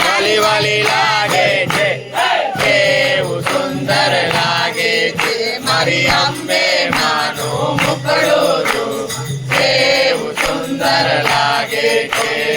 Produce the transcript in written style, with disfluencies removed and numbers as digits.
વાલી વાલી લાગે છે કેવું સુંદર લાગે છે મારી અંબે માનું મુખડું કેવું સુંદર લાગે છે